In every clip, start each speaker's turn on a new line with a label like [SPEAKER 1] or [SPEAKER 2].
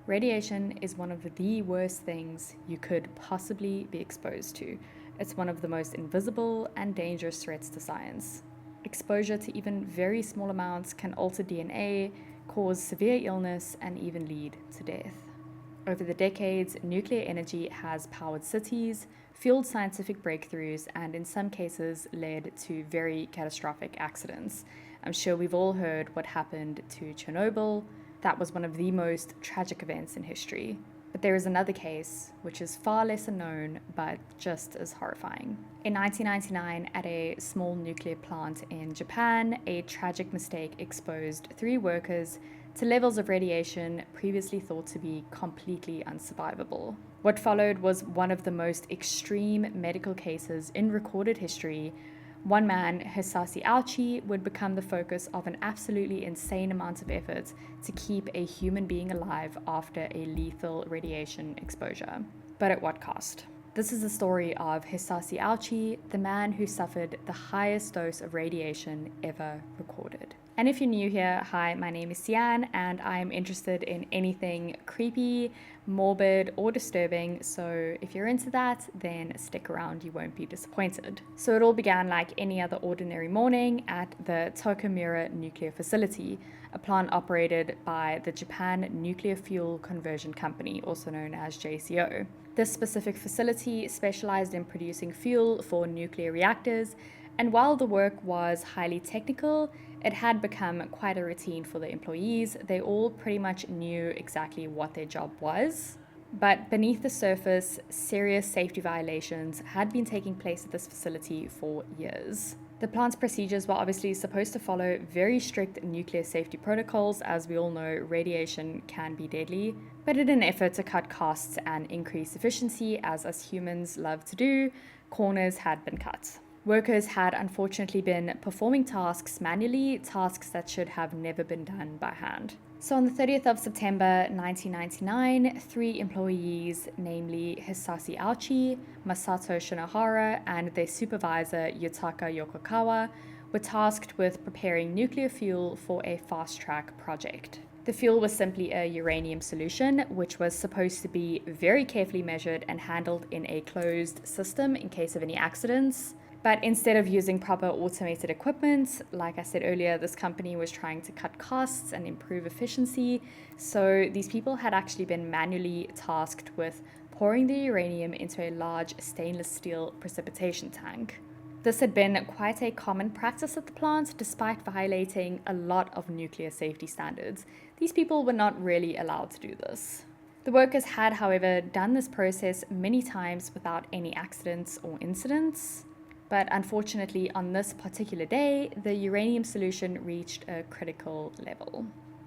[SPEAKER 1] Radiation is one of the worst things you could possibly be exposed to. It's one of the most invisible and dangerous threats to science. Exposure to even very small amounts can alter DNA, cause severe illness, and even lead to death. Over the decades, nuclear energy has powered cities, fueled scientific breakthroughs, and in some cases led to very catastrophic accidents. I'm sure we've all heard what happened to Chernobyl. That was one of the most tragic events in history. But there is another case, which is far lesser known, but just as horrifying. In 1999, at a small nuclear plant in Japan, a tragic mistake exposed 3 workers to levels of radiation previously thought to be completely unsurvivable. What followed was one of the most extreme medical cases in recorded history. One man, Hisashi Auchi, would become the focus of an absolutely insane amount of effort to keep a human being alive after a lethal radiation exposure. But at what cost? This is the story of Hisashi Auchi, the man who suffered the highest dose of radiation ever recorded. And if you're new here, hi, my name is Sian, and I'm interested in anything creepy, morbid, or disturbing, so if you're into that, then stick around, you won't be disappointed. So it all began like any other ordinary morning at the Tokamura nuclear facility, a plant operated by the Japan Nuclear Fuel Conversion Company, also known as JCO. This specific facility specialized in producing fuel for nuclear reactors, and while the work was highly technical, it had become quite a routine for the employees. They all pretty much knew exactly what their job was. But beneath the surface, serious safety violations had been taking place at this facility for years. The plant's procedures were obviously supposed to follow very strict nuclear safety protocols. As we all know, radiation can be deadly. But in an effort to cut costs and increase efficiency, as us humans love to do, corners had been cut. Workers had unfortunately been performing tasks manually, tasks that should have never been done by hand. So on the 30th of September 1999, 3 employees, namely Hisashi Auchi, Masato Shinohara, and their supervisor Yutaka Yokokawa, were tasked with preparing nuclear fuel for a fast-track project. The fuel was simply a uranium solution, which was supposed to be very carefully measured and handled in a closed system in case of any accidents. But instead of using proper automated equipment, like I said earlier, this company was trying to cut costs and improve efficiency. So these people had actually been manually tasked with pouring the uranium into a large stainless steel precipitation tank. This had been quite a common practice at the plant, despite violating a lot of nuclear safety standards. These people were not really allowed to do this. The workers had, however, done this process many times without any accidents or incidents. But unfortunately, on this particular day, the uranium solution reached a critical level.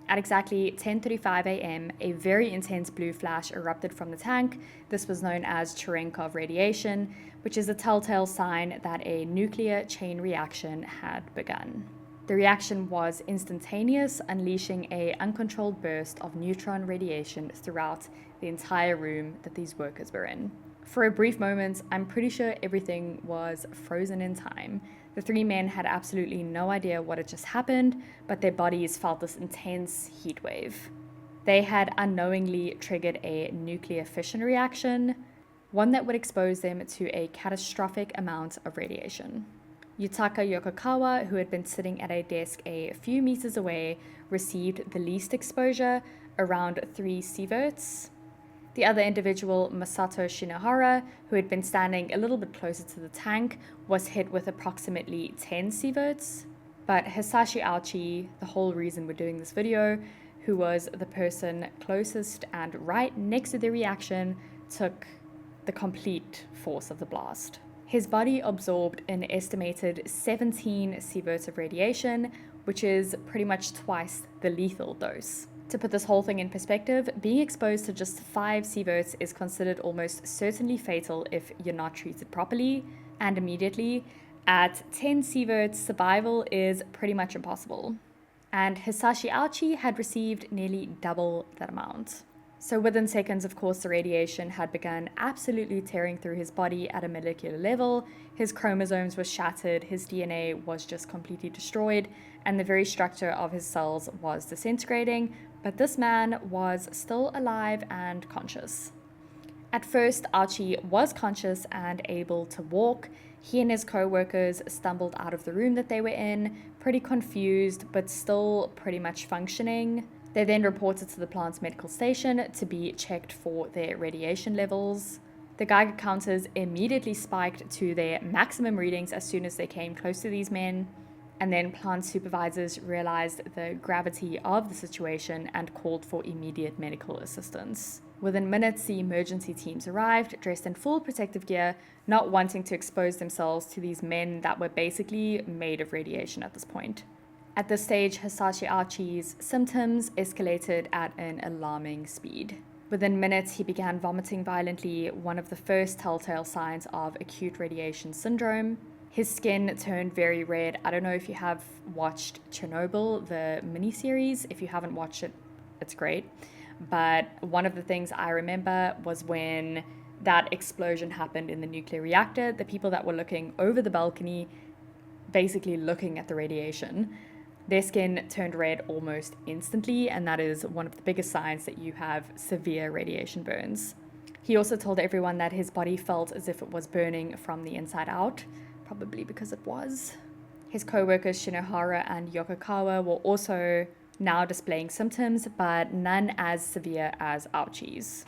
[SPEAKER 1] At exactly 10:35 a.m., a very intense blue flash erupted from the tank. This was known as Cherenkov radiation, which is a telltale sign that a nuclear chain reaction had begun. The reaction was instantaneous, unleashing an uncontrolled burst of neutron radiation throughout the entire room that these workers were in. For a brief moment, I'm pretty sure everything was frozen in time. The 3 men had absolutely no idea what had just happened, but their bodies felt this intense heat wave. They had unknowingly triggered a nuclear fission reaction, one that would expose them to a catastrophic amount of radiation. Yutaka Yokokawa, who had been sitting at a desk a few meters away, received the least exposure, around 3 sieverts. The other individual, Masato Shinohara, who had been standing a little bit closer to the tank, was hit with approximately 10 sieverts. But Hisashi Auchi, the whole reason we're doing this video, who was the person closest and right next to the reaction, took the complete force of the blast. His body absorbed an estimated 17 sieverts of radiation, which is pretty much twice the lethal dose. To put this whole thing in perspective, being exposed to just 5 sieverts is considered almost certainly fatal if you're not treated properly and immediately. At 10 sieverts, survival is pretty much impossible. And Hisashi Auchi had received nearly double that amount. So within seconds, of course, the radiation had begun absolutely tearing through his body at a molecular level. His chromosomes were shattered, his DNA was just completely destroyed, and the very structure of his cells was disintegrating, But this man was still alive and conscious. At first, Archie was conscious and able to walk. He and his co-workers stumbled out of the room that they were in, pretty confused, but still pretty much functioning. They then reported to the plant's medical station to be checked for their radiation levels. The Geiger counters immediately spiked to their maximum readings as soon as they came close to these men. And then plant supervisors realized the gravity of the situation and called for immediate medical assistance. Within minutes, the emergency teams arrived, dressed in full protective gear, not wanting to expose themselves to these men that were basically made of radiation at this point. At this stage, Hisashi Archie's symptoms escalated at an alarming speed. Within minutes, he began vomiting violently, one of the first telltale signs of acute radiation syndrome. His skin turned very red. I don't know if you have watched Chernobyl, the miniseries. If you haven't watched it, it's great. But one of the things I remember was when that explosion happened in the nuclear reactor, the people that were looking over the balcony, basically looking at the radiation, their skin turned red almost instantly, and that is one of the biggest signs that you have severe radiation burns. He also told everyone that his body felt as if it was burning from the inside out, probably because it was. His co-workers Shinohara and Yokokawa were also now displaying symptoms, but none as severe as Archie's.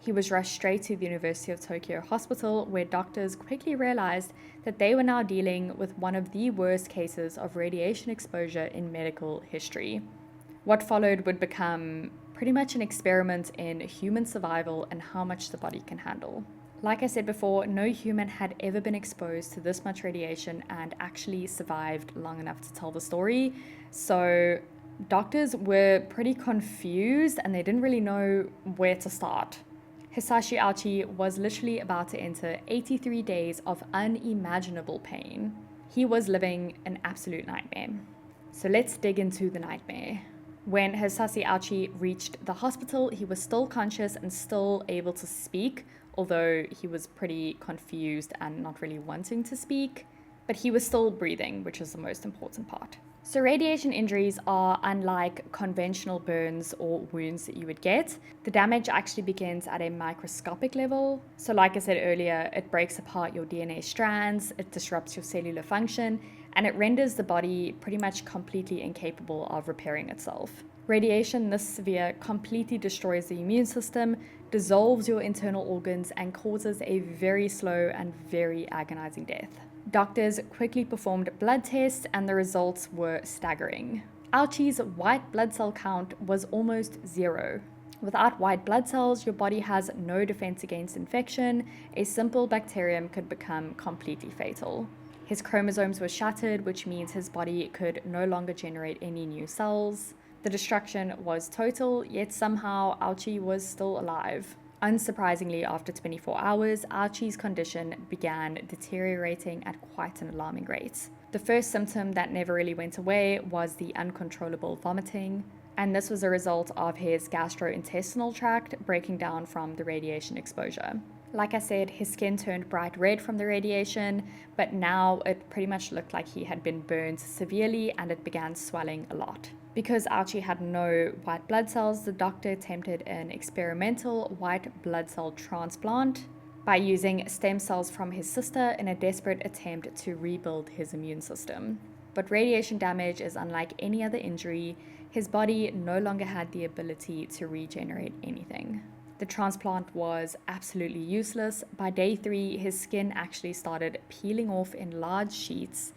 [SPEAKER 1] He was rushed straight to the University of Tokyo hospital, where doctors quickly realized that they were now dealing with one of the worst cases of radiation exposure in medical history. What followed would become pretty much an experiment in human survival and how much the body can handle. Like I said before, no human had ever been exposed to this much radiation and actually survived long enough to tell the story. So doctors were pretty confused and they didn't really know where to start. Hisashi Archie was literally about to enter 83 days of unimaginable pain. He was living an absolute nightmare. So let's dig into the nightmare. When Hisashi Archie reached the hospital, he was still conscious and still able to speak, although he was pretty confused and not really wanting to speak, but he was still breathing, which is the most important part. So radiation injuries are unlike conventional burns or wounds that you would get. The damage actually begins at a microscopic level. So like I said earlier, it breaks apart your DNA strands, it disrupts your cellular function, and it renders the body pretty much completely incapable of repairing itself. Radiation this severe completely destroys the immune system, dissolves your internal organs, and causes a very slow and very agonizing death. Doctors quickly performed blood tests and the results were staggering. Archie's white blood cell count was almost zero. Without white blood cells, your body has no defense against infection. A simple bacterium could become completely fatal. His chromosomes were shattered, which means his body could no longer generate any new cells. The destruction was total, yet somehow Archie was still alive. Unsurprisingly, after 24 hours, Archie's condition began deteriorating at quite an alarming rate. The first symptom that never really went away was the uncontrollable vomiting, and this was a result of his gastrointestinal tract breaking down from the radiation exposure. Like I said, his skin turned bright red from the radiation, but now it pretty much looked like he had been burned severely and it began swelling a lot. Because Archie had no white blood cells, the doctor attempted an experimental white blood cell transplant by using stem cells from his sister in a desperate attempt to rebuild his immune system. But radiation damage is unlike any other injury. His body no longer had the ability to regenerate anything. The transplant was absolutely useless. By day 3, his skin actually started peeling off in large sheets,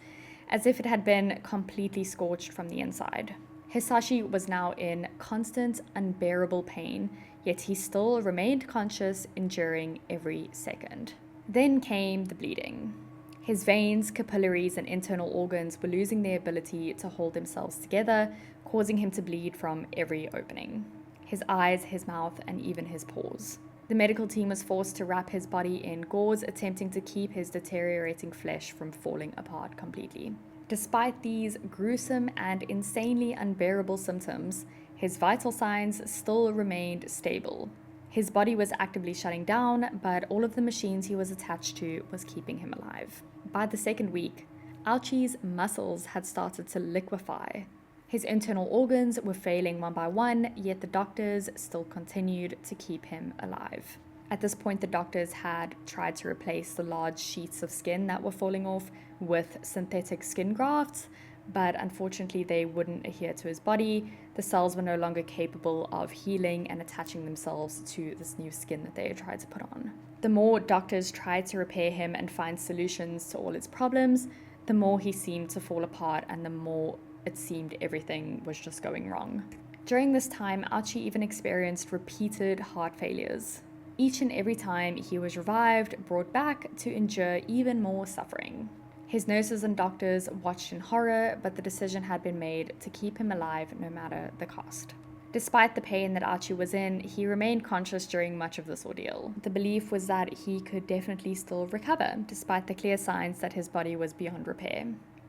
[SPEAKER 1] as if it had been completely scorched from the inside. Hisashi was now in constant, unbearable pain, yet he still remained conscious, enduring every second. Then came the bleeding. His veins, capillaries, and internal organs were losing their ability to hold themselves together, causing him to bleed from every opening. His eyes, his mouth, and even his pores. The medical team was forced to wrap his body in gauze, attempting to keep his deteriorating flesh from falling apart completely. Despite these gruesome and insanely unbearable symptoms, his vital signs still remained stable. His body was actively shutting down, but all of the machines he was attached to was keeping him alive. By the second week, Archie's muscles had started to liquefy. His internal organs were failing one by one, yet the doctors still continued to keep him alive. At this point, the doctors had tried to replace the large sheets of skin that were falling off with synthetic skin grafts, but unfortunately they wouldn't adhere to his body. The cells were no longer capable of healing and attaching themselves to this new skin that they had tried to put on. The more doctors tried to repair him and find solutions to all his problems, the more he seemed to fall apart and the more it seemed everything was just going wrong. During this time, Archie even experienced repeated heart failures. Each and every time he was revived, brought back to endure even more suffering. His nurses and doctors watched in horror, but the decision had been made to keep him alive no matter the cost. Despite the pain that Archie was in, he remained conscious during much of this ordeal. The belief was that he could definitely still recover, despite the clear signs that his body was beyond repair.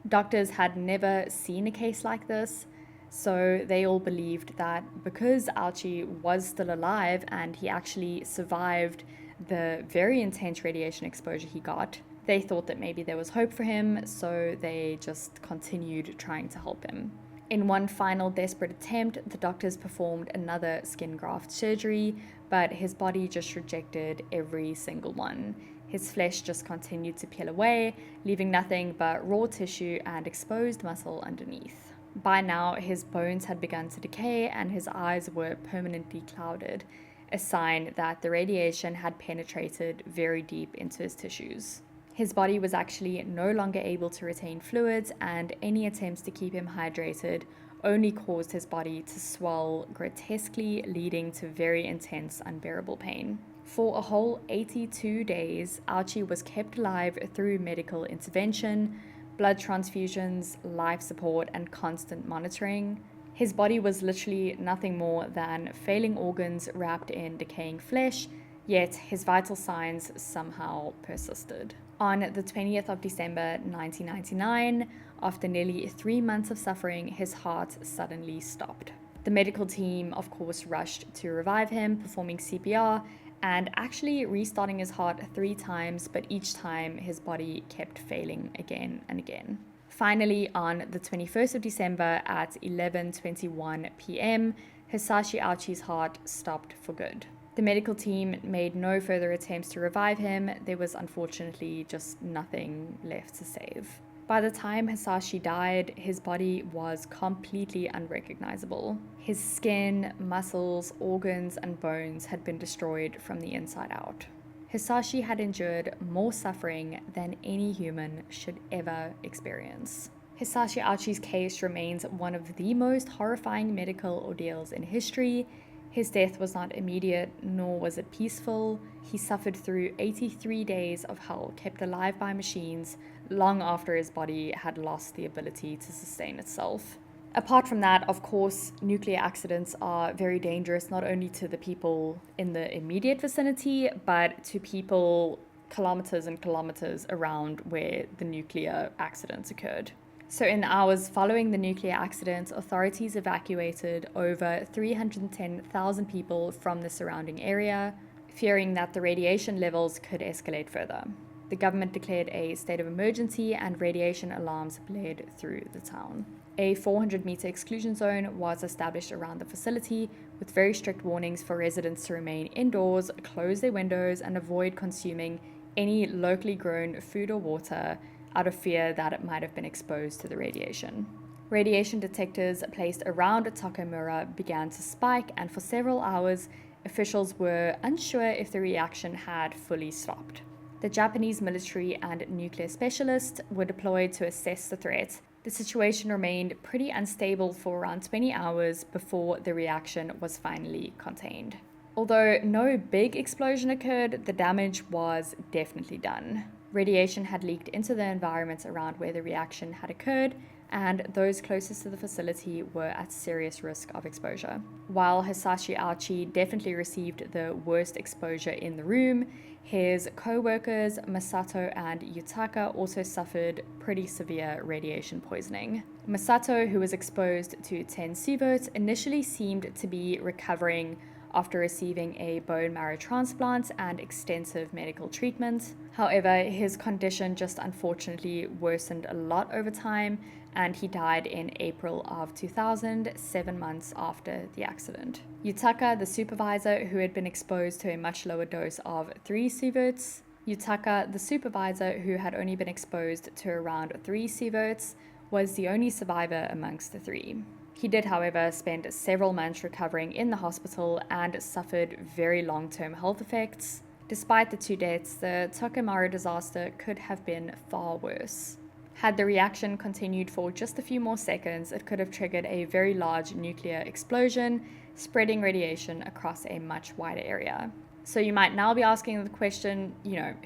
[SPEAKER 1] Doctors had never seen a case like this, so they all believed that because Archie was still alive and he actually survived the very intense radiation exposure he got, they thought that maybe there was hope for him, so they just continued trying to help him. In one final desperate attempt, the doctors performed another skin graft surgery, but his body just rejected every single one. His flesh just continued to peel away, leaving nothing but raw tissue and exposed muscle underneath. By now, his bones had begun to decay and his eyes were permanently clouded, a sign that the radiation had penetrated very deep into his tissues. His body was actually no longer able to retain fluids, and any attempts to keep him hydrated only caused his body to swell grotesquely, leading to very intense, unbearable pain. For a whole 82 days, Archie was kept alive through medical intervention, blood transfusions, life support, and constant monitoring. His body was literally nothing more than failing organs wrapped in decaying flesh, yet his vital signs somehow persisted. On the 20th of December 1999, after nearly 3 months of suffering, his heart suddenly stopped. The medical team, of course, rushed to revive him, performing CPR and actually restarting his heart 3 times, but each time his body kept failing again and again. Finally, on the 21st of December at 11:21 p.m., Hisashi Archie's heart stopped for good. The medical team made no further attempts to revive him. There was unfortunately just nothing left to save. By the time Hisashi died, his body was completely unrecognizable. His skin, muscles, organs, and bones had been destroyed from the inside out. Hisashi had endured more suffering than any human should ever experience. Hisashi Archie's case remains one of the most horrifying medical ordeals in history. His death was not immediate, nor was it peaceful. He suffered through 83 days of hell, kept alive by machines, long after his body had lost the ability to sustain itself. Apart from that, of course, nuclear accidents are very dangerous, not only to the people in the immediate vicinity, but to people kilometers and kilometers around where the nuclear accidents occurred. So in the hours following the nuclear accident, authorities evacuated over 310,000 people from the surrounding area, fearing that the radiation levels could escalate further. The government declared a state of emergency and radiation alarms blared through the town. A 400-meter exclusion zone was established around the facility with very strict warnings for residents to remain indoors, close their windows, and avoid consuming any locally grown food or water out of fear that it might have been exposed to the radiation. Radiation detectors placed around Takamura began to spike, and for several hours, officials were unsure if the reaction had fully stopped. The Japanese military and nuclear specialists were deployed to assess the threat. The situation remained pretty unstable for around 20 hours before the reaction was finally contained. Although no big explosion occurred, the damage was definitely done. Radiation had leaked into the environment around where the reaction had occurred, and those closest to the facility were at serious risk of exposure. While Hisashi Archie definitely received the worst exposure in the room, his co-workers Masato and Yutaka also suffered pretty severe radiation poisoning. Masato, who was exposed to 10 sieverts, initially seemed to be recovering after receiving a bone marrow transplant and extensive medical treatment. However, his condition just unfortunately worsened a lot over time, and he died in April of 2000, 7 months after the accident. Yutaka, the supervisor, who had been exposed to a much lower dose of 3 sieverts, Yutaka, the supervisor, who had only been exposed to around 3 sieverts, was the only survivor amongst the 3. He did, however, spend several months recovering in the hospital and suffered very long-term health effects. Despite the 2 deaths, the Tokomaru disaster could have been far worse. Had the reaction continued for just a few more seconds, it could have triggered a very large nuclear explosion, spreading radiation across a much wider area. So you might now be asking the question,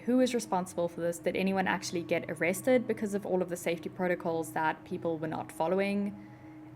[SPEAKER 1] who is responsible for this? Did anyone actually get arrested because of all of the safety protocols that people were not following?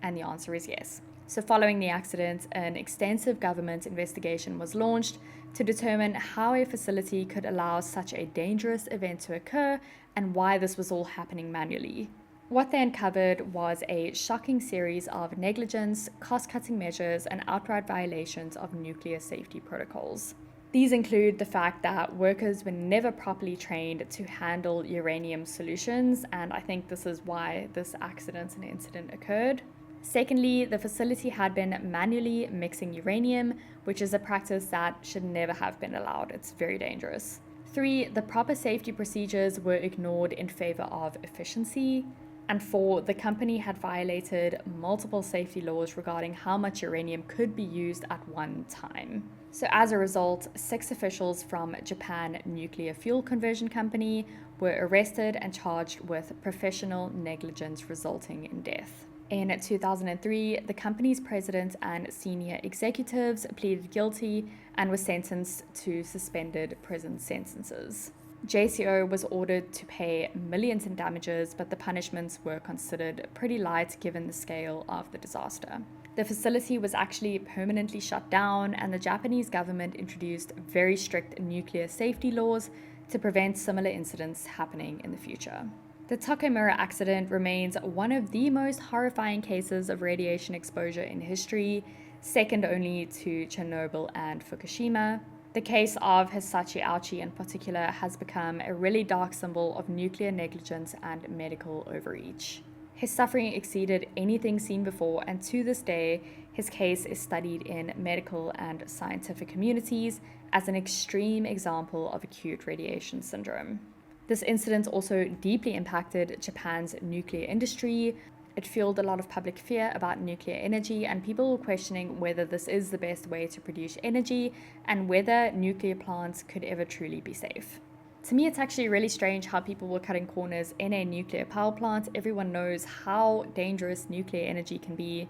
[SPEAKER 1] And the answer is yes. So following the accident, an extensive government investigation was launched to determine how a facility could allow such a dangerous event to occur and why this was all happening manually. What they uncovered was a shocking series of negligence, cost-cutting measures, and outright violations of nuclear safety protocols. These include the fact that workers were never properly trained to handle uranium solutions, and I think this is why this accident and incident occurred. Secondly, the facility had been manually mixing uranium, which is a practice that should never have been allowed. It's very dangerous. 3, the proper safety procedures were ignored in favor of efficiency. And 4, the company had violated multiple safety laws regarding how much uranium could be used at one time. So as a result, 6 officials from Japan Nuclear Fuel Conversion Company were arrested and charged with professional negligence resulting in death. In 2003, the company's president and senior executives pleaded guilty and were sentenced to suspended prison sentences. JCO was ordered to pay millions in damages, but the punishments were considered pretty light given the scale of the disaster. The facility was actually permanently shut down, and the Japanese government introduced very strict nuclear safety laws to prevent similar incidents happening in the future. The Tokomaru accident remains one of the most horrifying cases of radiation exposure in history, second only to Chernobyl and Fukushima. The case of Hisashi Aochi in particular has become a really dark symbol of nuclear negligence and medical overreach. His suffering exceeded anything seen before, and to this day, his case is studied in medical and scientific communities as an extreme example of acute radiation syndrome. This incident also deeply impacted Japan's nuclear industry. It fueled a lot of public fear about nuclear energy, and people were questioning whether this is the best way to produce energy and whether nuclear plants could ever truly be safe. To me, it's actually really strange how people were cutting corners in a nuclear power plant. Everyone knows how dangerous nuclear energy can be,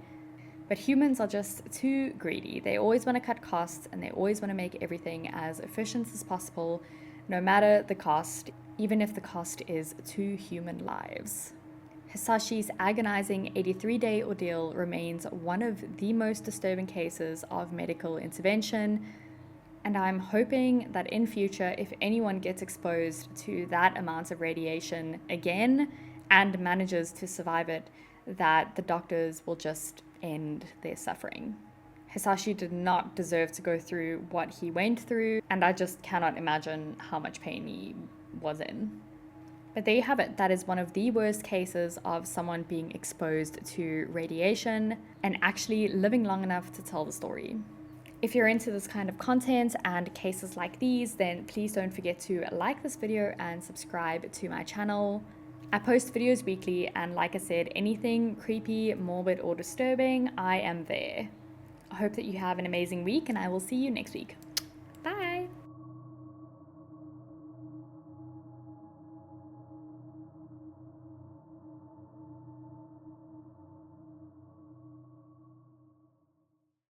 [SPEAKER 1] but humans are just too greedy. They always want to cut costs, and they always want to make everything as efficient as possible, no matter the cost, even if the cost is 2 human lives. Hisashi's agonizing 83-day ordeal remains one of the most disturbing cases of medical intervention, and I'm hoping that in future, if anyone gets exposed to that amount of radiation again and manages to survive it, that the doctors will just end their suffering. Hisashi did not deserve to go through what he went through, and I just cannot imagine how much pain he was in. But there you have it. That is one of the worst cases of someone being exposed to radiation and actually living long enough to tell the story. If you're into this kind of content and cases like these, then please don't forget to like this video and subscribe to my channel. I post videos weekly, and like I said, anything creepy, morbid, or disturbing, I am there. I hope that you have an amazing week, and I will see you next week. Bye!